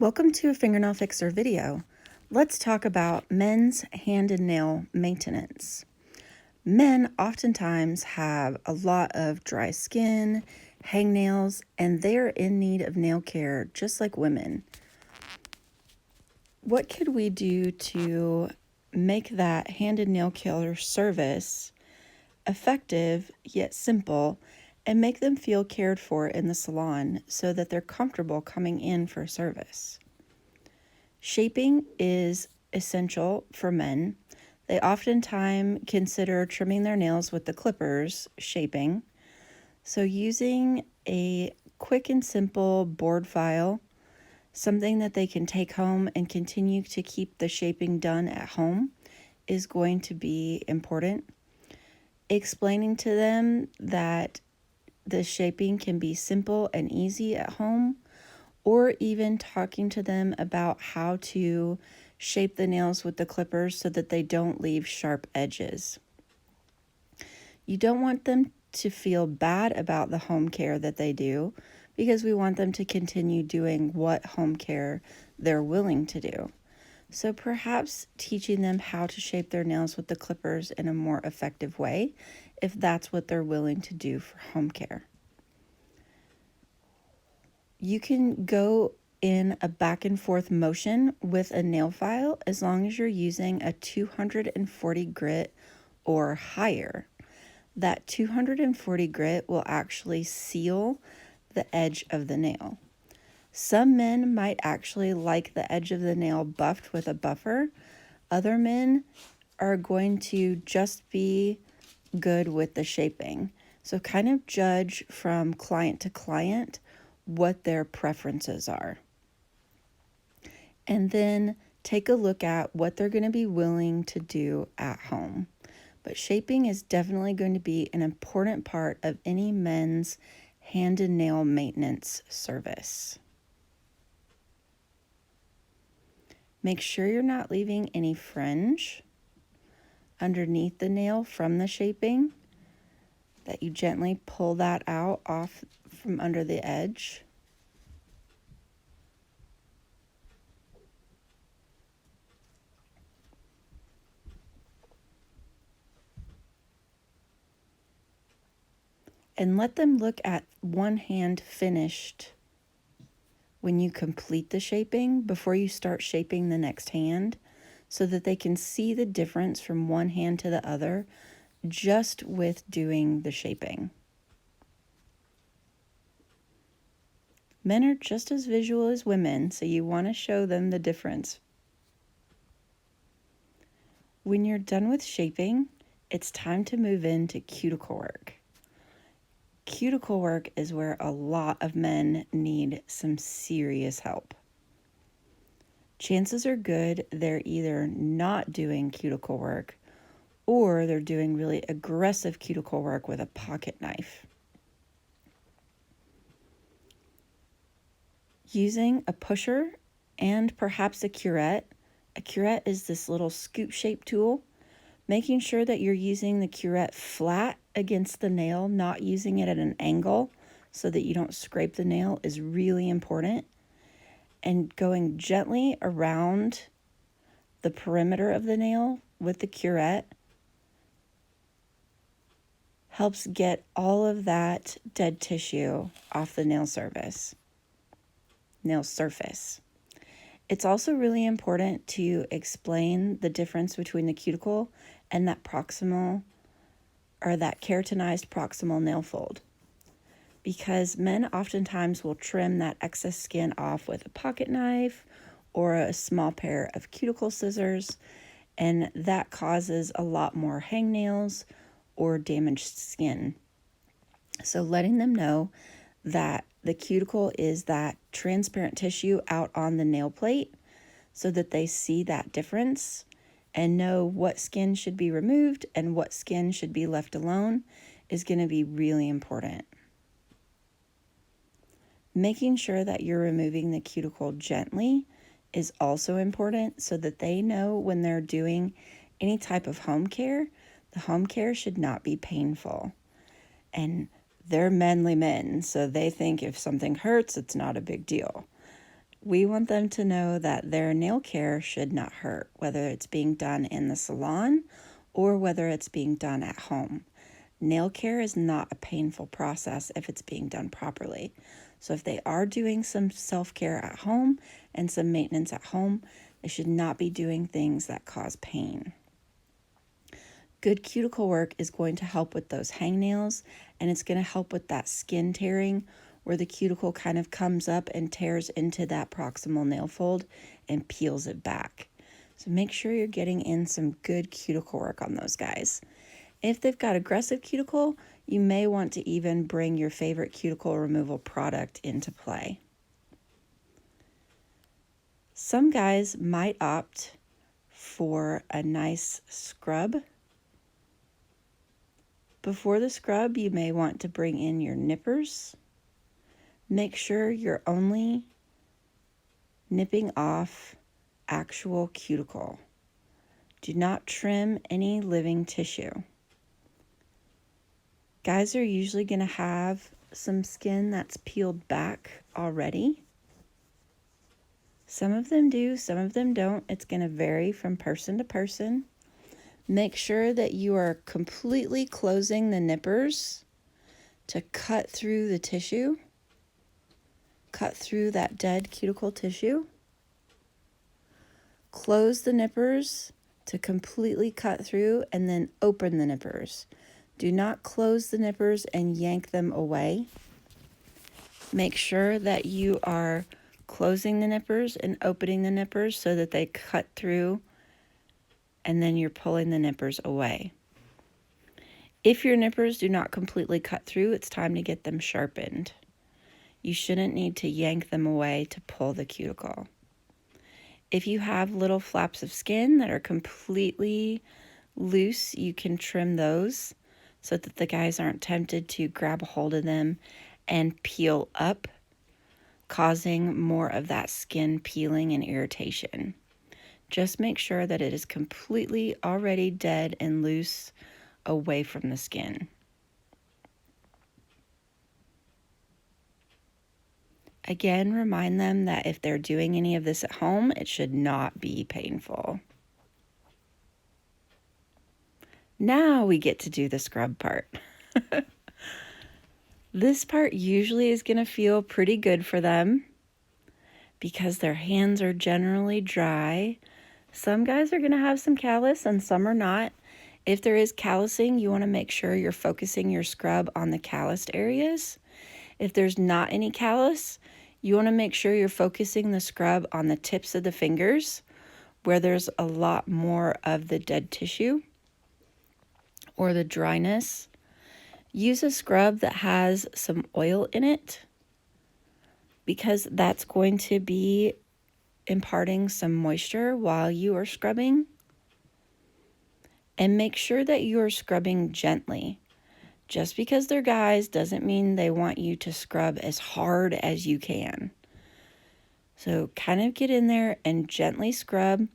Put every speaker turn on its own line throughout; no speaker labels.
Welcome to a Fingernail Fixer video. Let's talk about men's hand and nail maintenance. Men oftentimes have a lot of dry skin, hangnails, and they're in need of nail care just like women. What could we do to make that hand and nail care service effective yet simple and make them feel cared for in the salon so that they're comfortable coming in for service? Shaping is essential for men. They oftentimes consider trimming their nails with the clippers shaping. So using a quick and simple board file, something that they can take home and continue to keep the shaping done at home, is going to be important. Explaining to them that the shaping can be simple and easy at home, or even talking to them about how to shape the nails with the clippers so that they don't leave sharp edges. You don't want them to feel bad about the home care that they do, because we want them to continue doing what home care they're willing to do. So perhaps teaching them how to shape their nails with the clippers in a more effective way, if that's what they're willing to do for home care. You can go in a back and forth motion with a nail file as long as you're using a 240 grit or higher. That 240 grit will actually seal the edge of the nail. Some men might actually like the edge of the nail buffed with a buffer. Other men are going to just be good with the shaping. So kind of judge from client to client what their preferences are. And then take a look at what they're going to be willing to do at home. But shaping is definitely going to be an important part of any men's hand and nail maintenance service. Make sure you're not leaving any fringe underneath the nail from the shaping, that you gently pull that out off from under the edge. And let them look at one hand finished when you complete the shaping before you start shaping the next hand, so that they can see the difference from one hand to the other just with doing the shaping. Men are just as visual as women, so you want to show them the difference. When you're done with shaping, it's time to move into cuticle work. Cuticle work is where a lot of men need some serious help. Chances are good they're either not doing cuticle work or they're doing really aggressive cuticle work with a pocket knife. Using a pusher and perhaps a curette. A curette is this little scoop-shaped tool. Making sure that you're using the curette flat against the nail, not using it at an angle so that you don't scrape the nail, is really important. And going gently around the perimeter of the nail with the curette helps get all of that dead tissue off the nail surface. It's also really important to explain the difference between the cuticle and that proximal, or that keratinized proximal nail fold, because men oftentimes will trim that excess skin off with a pocket knife or a small pair of cuticle scissors, and that causes a lot more hangnails or damaged skin. So letting them know that the cuticle is that transparent tissue out on the nail plate so that they see that difference and know what skin should be removed and what skin should be left alone is going to be really important. Making sure that you're removing the cuticle gently is also important so that they know when they're doing any type of home care, the home care should not be painful. And they're manly men, so they think if something hurts, it's not a big deal. We want them to know that their nail care should not hurt, whether it's being done in the salon or whether it's being done at home. Nail care is not a painful process if it's being done properly. So if they are doing some self-care at home and some maintenance at home, they should not be doing things that cause pain. Good cuticle work is going to help with those hangnails, and it's going to help with that skin tearing where the cuticle kind of comes up and tears into that proximal nail fold and peels it back. So make sure you're getting in some good cuticle work on those guys. If they've got aggressive cuticle, you may want to even bring your favorite cuticle removal product into play. Some guys might opt for a nice scrub. Before the scrub, you may want to bring in your nippers. Make sure you're only nipping off actual cuticle. Do not trim any living tissue. Guys are usually going to have some skin that's peeled back already. Some of them do, some of them don't. It's going to vary from person to person. Make sure that you are completely closing the nippers to cut through the tissue. Cut through that dead cuticle tissue. Close the nippers to completely cut through and then open the nippers. Do not close the nippers and yank them away. Make sure that you are closing the nippers and opening the nippers so that they cut through, and then you're pulling the nippers away. If your nippers do not completely cut through, it's time to get them sharpened. You shouldn't need to yank them away to pull the cuticle. If you have little flaps of skin that are completely loose, you can trim those so that the guys aren't tempted to grab a hold of them and peel up, causing more of that skin peeling and irritation. Just make sure that it is completely already dead and loose away from the skin. Again, remind them that if they're doing any of this at home, it should not be painful. Now we get to do the scrub part. This part usually is going to feel pretty good for them because their hands are generally dry. Some guys are going to have some callus and some are not. If there is callusing, you want to make sure you're focusing your scrub on the calloused areas. If there's not any callus, you want to make sure you're focusing the scrub on the tips of the fingers where there's a lot more of the dead tissue or the dryness. Use a scrub that has some oil in it because that's going to be imparting some moisture while you are scrubbing. And make sure that you are scrubbing gently. Just because they're guys doesn't mean they want you to scrub as hard as you can. So kind of get in there and gently scrub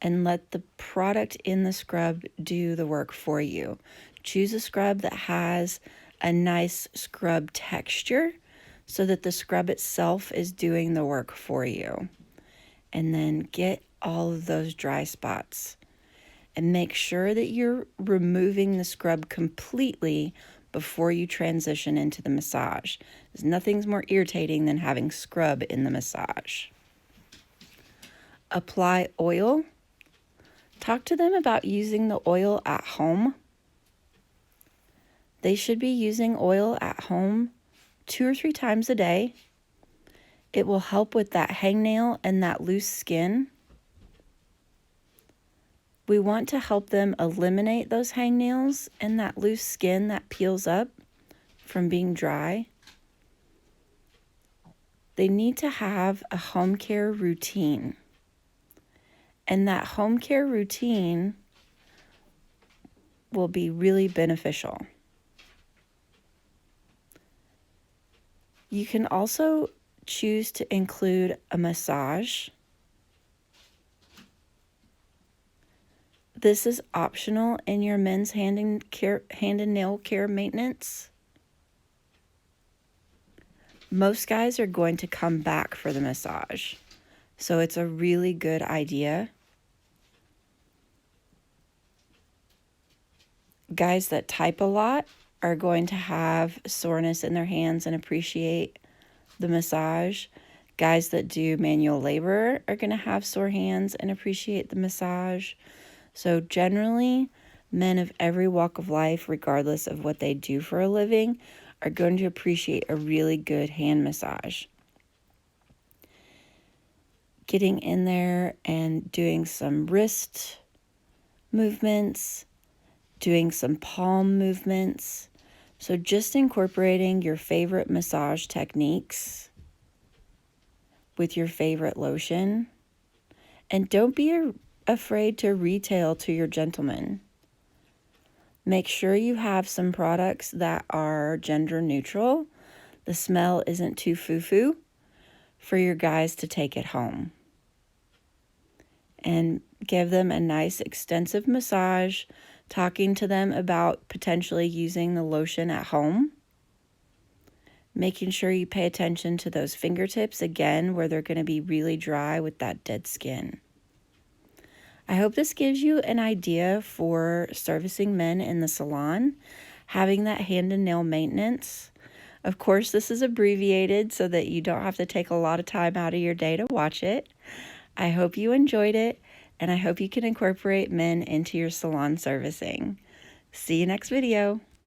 and let the product in the scrub do the work for you. Choose a scrub that has a nice scrub texture so that the scrub itself is doing the work for you. And then get all of those dry spots. And make sure that you're removing the scrub completely before you transition into the massage. Because nothing's more irritating than having scrub in the massage. Apply oil. Talk to them about using the oil at home. They should be using oil at home 2 or 3 times a day. It will help with that hangnail and that loose skin. We want to help them eliminate those hangnails and that loose skin that peels up from being dry. They need to have a home care routine. And that home care routine will be really beneficial. You can also choose to include a massage. This is optional in your men's hand and nail care maintenance. Most guys are going to come back for the massage. So it's a really good idea. Guys that type a lot are going to have soreness in their hands and appreciate the massage. Guys that do manual labor are going to have sore hands and appreciate the massage. So generally, men of every walk of life, regardless of what they do for a living, are going to appreciate a really good hand massage. Getting in there and doing some wrist movements, doing some palm movements. So just incorporating your favorite massage techniques with your favorite lotion. And don't be afraid to retail to your gentleman. Make sure you have some products that are gender neutral. The smell isn't too foo-foo for your guys to take it home. And give them a nice extensive massage, talking to them about potentially using the lotion at home. Making sure you pay attention to those fingertips, again, where they're going to be really dry with that dead skin. I hope this gives you an idea for servicing men in the salon, having that hand and nail maintenance. Of course, this is abbreviated so that you don't have to take a lot of time out of your day to watch it. I hope you enjoyed it, and I hope you can incorporate men into your salon servicing. See you next video.